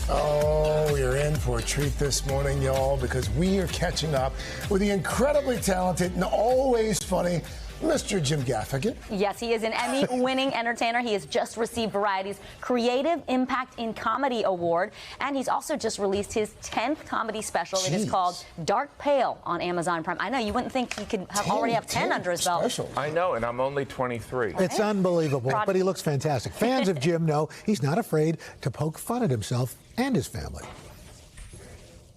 Oh, you're in for a treat this morning, y'all, because we are catching up with the incredibly talented and always funny Mr. Jim Gaffigan. Yes, he is an Emmy-winning entertainer. He has just received Variety's Creative Impact in Comedy Award, and he's also just released his 10th comedy special. Jeez. It is called Dark Pale on Amazon Prime. I know, you wouldn't think he could already have 10 under his belt. Special. I know, and I'm only 23. It's unbelievable, but he looks fantastic. Fans of Jim know he's not afraid to poke fun at himself and his family.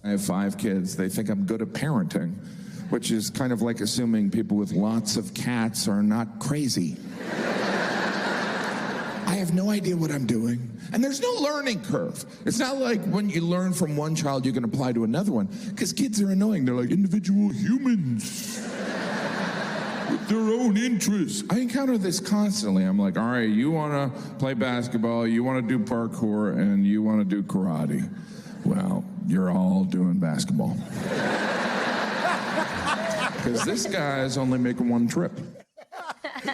I have 5 kids. They think I'm good at parenting, which is kind of like assuming people with lots of cats are not crazy. I have no idea what I'm doing, and there's no learning curve. It's not like when you learn from one child, you can apply to another one, because kids are annoying. They're like individual humans with their own interests. I encounter this constantly. I'm like, all right, you want to play basketball, you want to do parkour, and you want to do karate. Well, you're all doing basketball. Because this guy's only making one trip.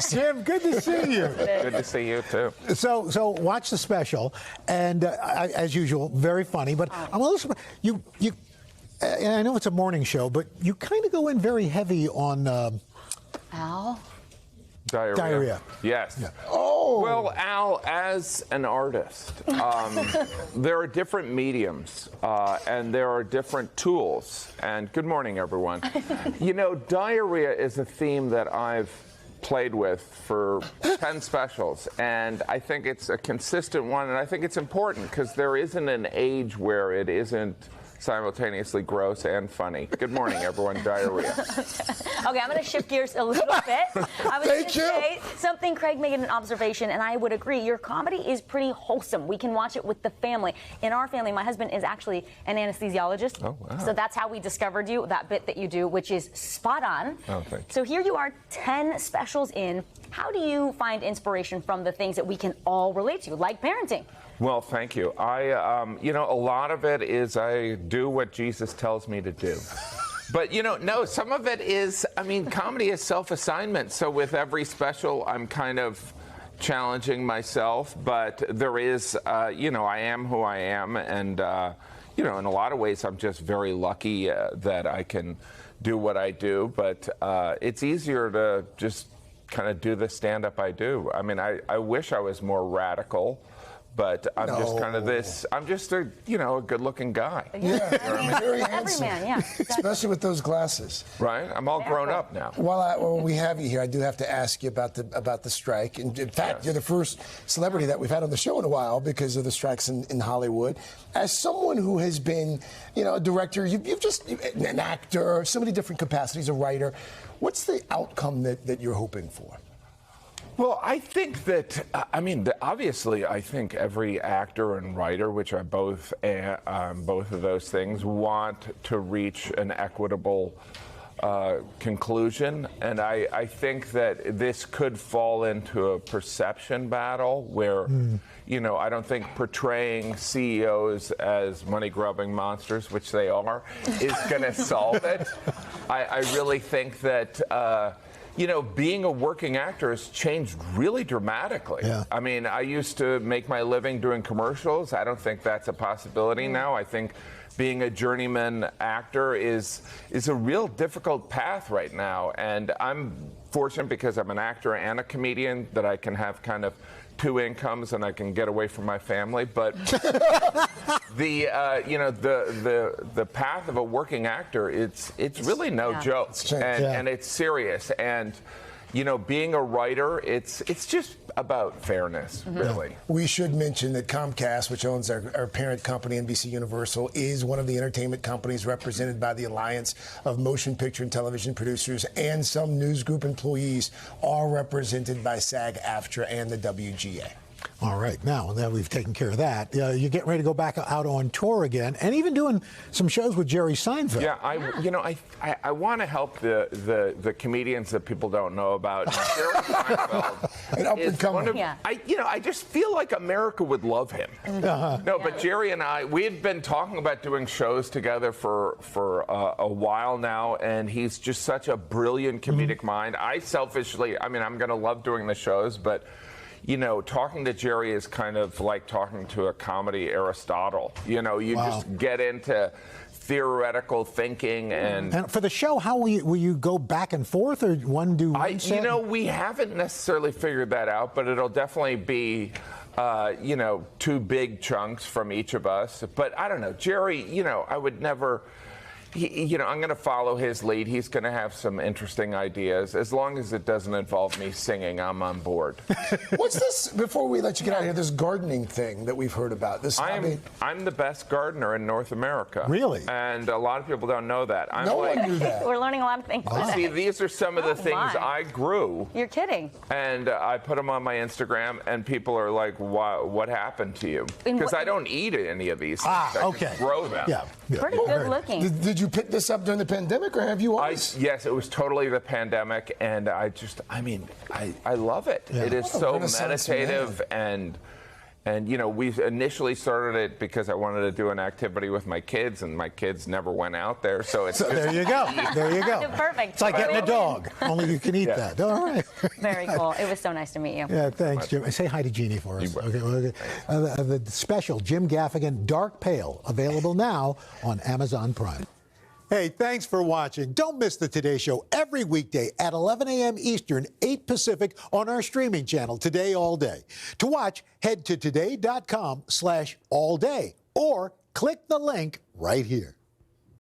Jim, good to see you. Good to see you, too. So watch the special, and as usual, very funny. But I'm a little and I know it's a morning show, but you kind of go in very heavy on Al? Diarrhea. Yes. Yeah. Oh. Well, Al, as an artist, there are different mediums, and there are different tools. And good morning, everyone. You know, diarrhea is a theme that I've played with for 10 specials, and I think it's a consistent one, and I think it's important because there isn't an age where it isn't simultaneously gross and funny. Good morning, everyone. Diarrhea. Okay, I'm going to shift gears a little bit. I was going to say something. Craig made an observation, and I would agree. Your comedy is pretty wholesome. We can watch it with the family. In our family, my husband is actually an anesthesiologist. Oh, wow. So that's how we discovered you, that bit that you do, which is spot on. Oh, thank you. So here you are, 10 specials in. How do you find inspiration from the things that we can all relate to, like parenting? Well, thank you. You know, a lot of it is I do what Jesus tells me to do. But, you know, no, some of it is, I mean, comedy is self-assignment. So with every special, I'm kind of challenging myself. But there is, you know, I am who I am. And, you know, in a lot of ways, I'm just very lucky that I can do what I do. But it's easier to just kind of do the stand-up I do. I mean, I wish I was more radical. But I'm just kind of this, I'm just a, you know, a good-looking guy. Yeah, very handsome. Every man, yeah. Exactly. Especially with those glasses. Right? I'm all grown up now. While we have you here, I do have to ask you about the strike. And in fact, you're the first celebrity that we've had on the show in a while because of the strikes in Hollywood. As someone who has been, you know, a director, you've just an actor, so many different capacities, a writer. What's the outcome that you're hoping for? Well, I think that, I mean, obviously, I think every actor and writer, which are both of those things, want to reach an equitable conclusion. And I think that this could fall into a perception battle where, you know, I don't think portraying CEOs as money-grubbing monsters, which they are, is going to solve it. I really think that... you know, being a working actor has changed really dramatically. Yeah. I mean, I used to make my living doing commercials. I don't think that's a possibility now. I think being a journeyman actor is a real difficult path right now. And I'm fortunate because I'm an actor and a comedian that I can have kind of 2 incomes and I can get away from my family. But you know, the path of a working actor, it's really no joke, and it's serious. And you know, being a writer, it's just about fairness, really. We should mention that Comcast, which owns our parent company, NBC Universal, is one of the entertainment companies represented by the Alliance of Motion Picture and Television Producers, and some news group employees are represented by SAG-AFTRA and the WGA. All right, now that we've taken care of that, you're getting ready to go back out on tour again, and even doing some shows with Jerry Seinfeld. Yeah, you know, I want to help the comedians that people don't know about. Jerry Seinfeld is one of, I just feel like America would love him. No, but Jerry and we had been talking about doing shows together for a while now, and he's just such a brilliant comedic mind. I selfishly, I mean, I'm going to love doing the shows, but you know, talking to Jerry is kind of like talking to a comedy Aristotle. You know, you just get into theoretical thinking and for the show, how will you go back and forth, or one do one set? You know, we haven't necessarily figured that out, but it'll definitely be you know, 2 big chunks from each of us. But I don't know, Jerry, you know, I would never. You know, I'm going to follow his lead. He's going to have some interesting ideas. As long as it doesn't involve me singing, I'm on board. What's this, before we let you get out of here, this gardening thing that we've heard about? I'm the best gardener in North America. Really? And a lot of people don't know that. No one knew that. We're learning a lot of things today. See, these are some of the things I grew. You're kidding. And I put them on my Instagram, and people are like, what happened to you? Because I don't eat any of these things. I just grow them. Yeah. Pretty good looking. Did you pick this up during the pandemic, or have you always? Yes, it was totally the pandemic, and I love it. Yeah. It is so Renaissance meditative, and you know, we initially started it because I wanted to do an activity with my kids, and my kids never went out there, so it's there you go. There you go. Perfect. It's like getting a dog, only you can eat that. All right. Very cool. It was so nice to meet you. Yeah, thanks, Jim. Say hi to Jeannie for us. Okay. The special Jim Gaffigan, Dark Pale, available now on Amazon Prime. Hey, thanks for watching. Don't miss the Today Show every weekday at 11 a.m. Eastern, 8 Pacific on our streaming channel, Today All Day. To watch, head to today.com/allday or click the link right here.